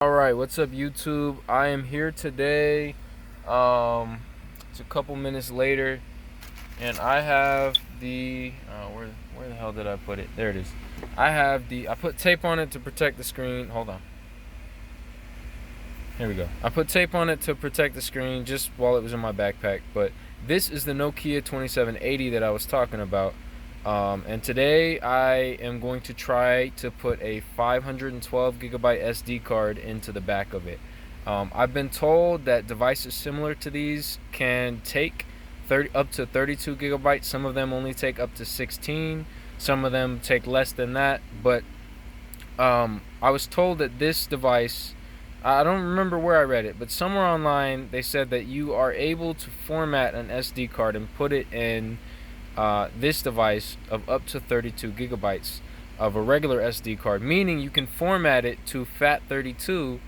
Alright, what's up YouTube? I am here today. It's a couple minutes later, and I have the where the hell did I put it? There it is. I put tape on it to protect the screen. Hold on. Here we go. I put tape on it to protect the screen just while it was in my backpack, but this is the Nokia 2780 that I was talking about. And today I am going to try to put a 512 gigabyte SD card into the back of it. I've been told that devices similar to these can take up to 32 gigabytes. Some of them only take up to 16. Some of them take less than that. But I was told that this device, I don't remember where I read it, but somewhere online they said that you are able to format an SD card and put it in this device of up to 32 gigabytes of a regular SD card, meaning you can format it to FAT32,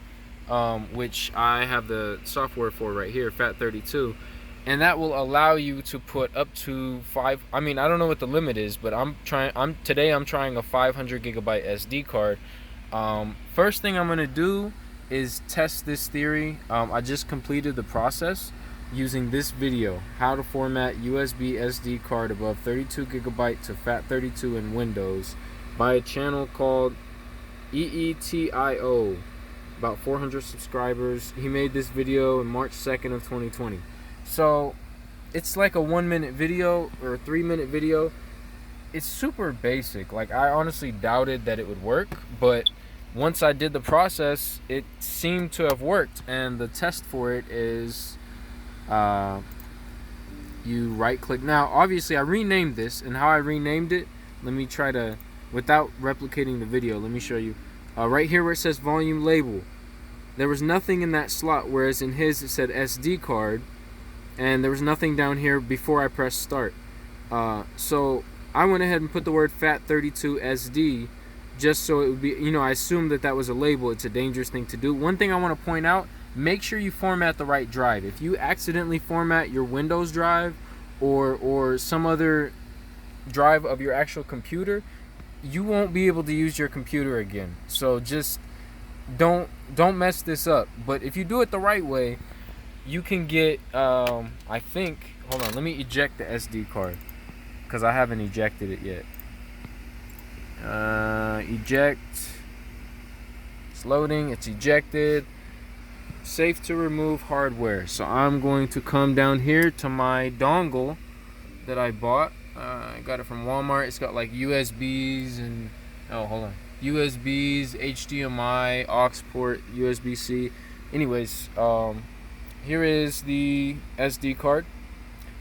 which I have the software for right here, FAT32, and that will allow you to put up to I don't know what the limit is, but today I'm trying a 500 gigabyte SD card. First thing I'm gonna do is test this theory. I just completed the process using this video, how to format USB SD card above 32 gigabyte to FAT32 in Windows, by a channel called EETIO, about 400 subscribers. He made this video on March 2nd of 2020. So it's like a 1-minute video or a 3-minute video. It's super basic. Like, I honestly doubted that it would work, but once I did the process, it seemed to have worked. And the test for it is you right click. Now obviously I renamed this, and how I renamed it, let me try to, without replicating the video, let me show you. Right here where it says volume label, there was nothing in that slot, whereas in his it said SD card, and there was nothing down here before I pressed start. So I went ahead and put the word FAT32 SD, just so it would be, I assumed that was a label. It's a dangerous thing to do. One thing I want to point out, make sure you format the right drive. If you accidentally format your Windows drive or some other drive of your actual computer, you won't be able to use your computer again. So just don't mess this up. But if you do it the right way, you can get I think, hold on, let me eject the SD card because I haven't ejected it yet. Eject. It's loading. It's ejected. Safe to remove hardware. So I'm going to come down here to my dongle that I bought. I got it from Walmart. It's got like USBs and USBs, HDMI, aux port, USB-C. Anyways, here is the SD card.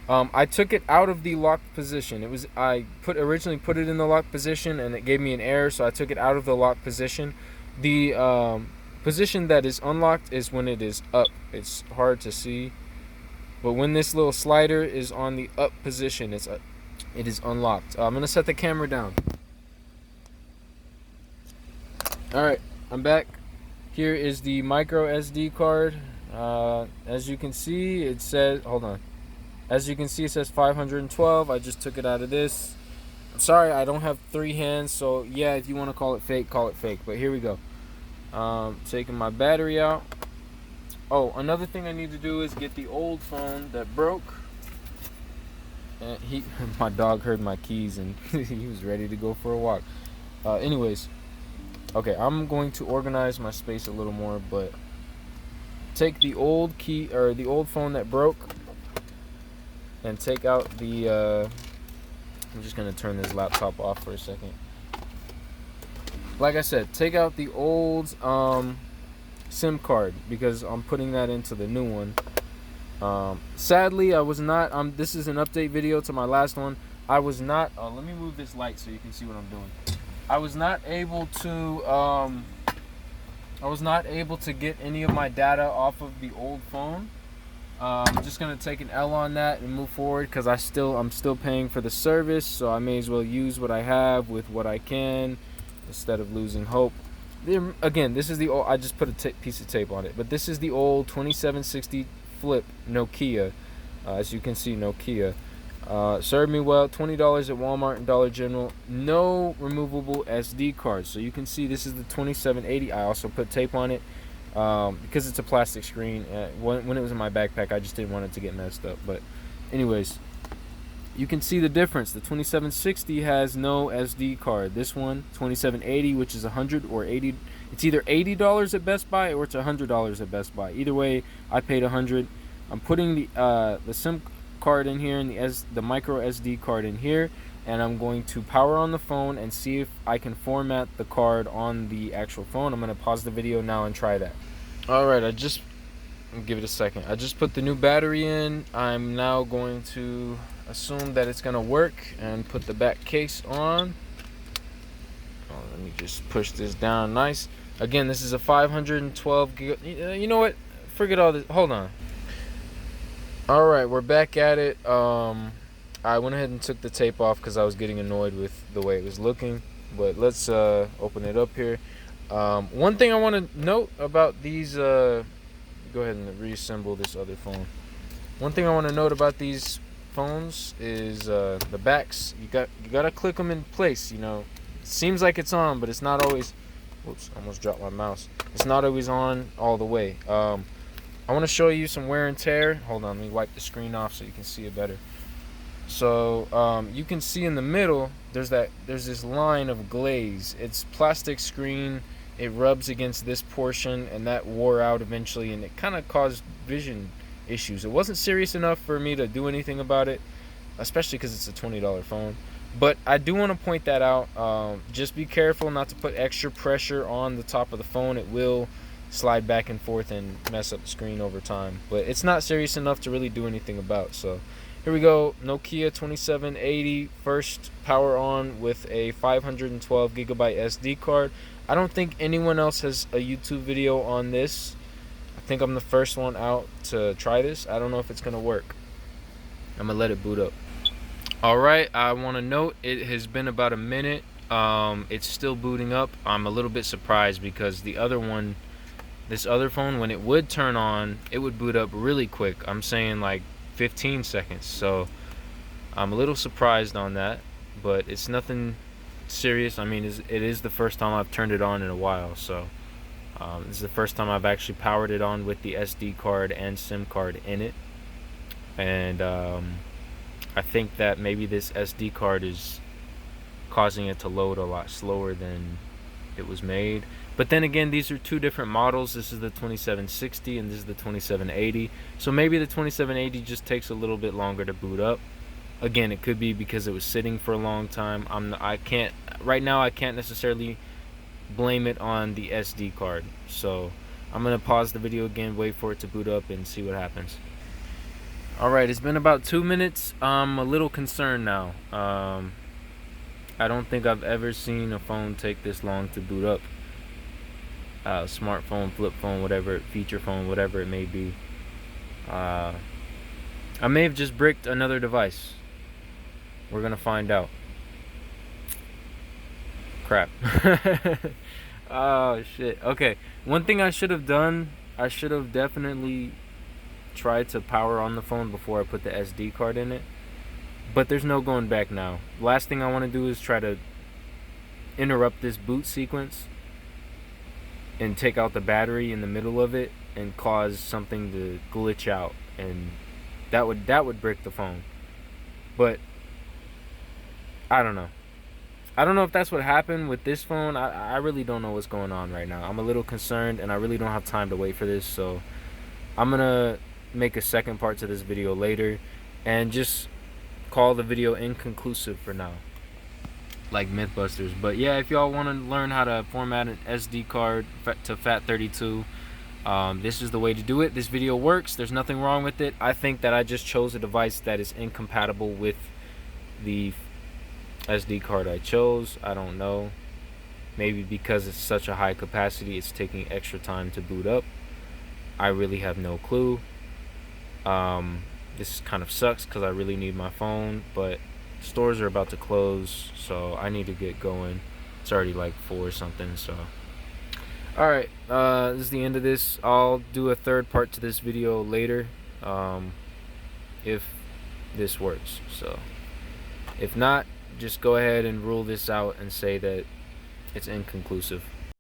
I took it out of the locked position. I originally put it in the locked position and it gave me an error, so I took it out of the locked position. The position that is unlocked is when it is up. It's hard to see, but when this little slider is on the up position, it is unlocked. I'm gonna set the camera down. Alright, I'm back. Here is the micro SD card. As you can see, it says, hold on. As you can see, it says 512. I just took it out of this. I'm sorry, I don't have 3 hands, so yeah, if you want to call it fake, call it fake. But here we go. Taking my battery out. Oh, another thing I need to do is get the old phone that broke. And my dog heard my keys and he was ready to go for a walk. Anyways, okay, I'm going to organize my space a little more, but take the old the old phone that broke, and take out the I'm just gonna turn this laptop off for a second. Like I said, take out the old SIM card because I'm putting that into the new one. Sadly, I was not, this is an update video to my last one. I was not, let me move this light so you can see what I'm doing. I was not able to get any of my data off of the old phone. I'm just gonna take an L on that and move forward because I'm still paying for the service, so I may as well use what I have with what I can instead of losing hope. Again, this is the old, I just put a piece of tape on it, but this is the old 2760 flip Nokia. As you can see, Nokia. Served me well. $20 at Walmart and Dollar General. No removable SD cards. So you can see this is the 2780. I also put tape on it. because it's a plastic screen. When it was in my backpack, I just didn't want it to get messed up. But anyways, you can see the difference. The 2760 has no SD card. This one, 2780, which is 100 or 80, it's either $80 at Best Buy or it's $100 at Best Buy. Either way, I paid 100. I'm putting the SIM card in here and the micro SD card in here, and I'm going to power on the phone and see if I can format the card on the actual phone. I'm going to pause the video now and try that. Alright, give it a second. I just put the new battery in. I'm now going to assume that it's going to work and put the back case on. Let me just push this down nice. Again, this is a 512 gig. You know what? Forget all this. Hold on. Alright, we're back at it. I went ahead and took the tape off because I was getting annoyed with the way it was looking. But let's open it up here. One thing I want to note about these, go ahead and reassemble this other phone. One thing I want to note about these phones is the backs. You gotta click them in place. You know, it seems like it's on, but it's not always. Whoops! Almost dropped my mouse. It's not always on all the way. I want to show you some wear and tear. Hold on, let me wipe the screen off so you can see it better. So you can see in the middle there's this line of glaze. It's plastic screen. It rubs against this portion, and that wore out eventually, and it kind of caused vision issues. It wasn't serious enough for me to do anything about it, especially because it's a $20 phone. But I do want to point that out. Just be careful not to put extra pressure on the top of the phone. It will slide back and forth and mess up the screen over time. But it's not serious enough to really do anything about. So here we go. Nokia 2780, first power on with a 512 gigabyte SD card. I don't think anyone else has a YouTube video on this. I think I'm the first one out to try this. I don't know if it's gonna work. I'm gonna let it boot up. Alright, I want to note it has been about a minute. It's still booting up. I'm a little bit surprised because the other one, this other phone, when it would turn on, it would boot up really quick. I'm saying like 15 seconds. So I'm a little surprised on that, but it's nothing serious. I mean, it is the first time I've turned it on in a while, so this is the first time I've actually powered it on with the SD card and SIM card in it. And I think that maybe this SD card is causing it to load a lot slower than it was made. But then again, these are two different models. This is the 2760 and this is the 2780. So maybe the 2780 just takes a little bit longer to boot up. Again, it could be because it was sitting for a long time. Right now I can't necessarily blame it on the SD card. So I'm gonna pause the video again, wait for it to boot up, and see what happens. Alright, it's been about 2 minutes. I'm a little concerned now. I don't think I've ever seen a phone take this long to boot up. Smartphone, flip phone, whatever, feature phone, whatever it may be. I may have just bricked another device. We're gonna find out. Crap. Oh shit. Okay, one thing I should have done, I should have definitely tried to power on the phone before I put the SD card in it, but there's no going back now. Last thing I want to do is try to interrupt this boot sequence and take out the battery in the middle of it and cause something to glitch out, and that would break the phone. But I don't know if that's what happened with this phone. I really don't know what's going on right now. I'm a little concerned, and I really don't have time to wait for this, so I'm gonna make a second part to this video later and just call the video inconclusive for now, like Mythbusters. But yeah, if y'all want to learn how to format an SD card to FAT32, this is the way to do it. This video works. There's nothing wrong with it. I think that I just chose a device that is incompatible with the SD card I chose. I don't know, maybe because it's such a high capacity it's taking extra time to boot up. I really have no clue. This kind of sucks because I really need my phone, but stores are about to close, so I need to get going. It's already like 4 or something. So alright, this is the end of this. I'll do a third part to this video later, if this works. So if not, just go ahead and rule this out and say that it's inconclusive.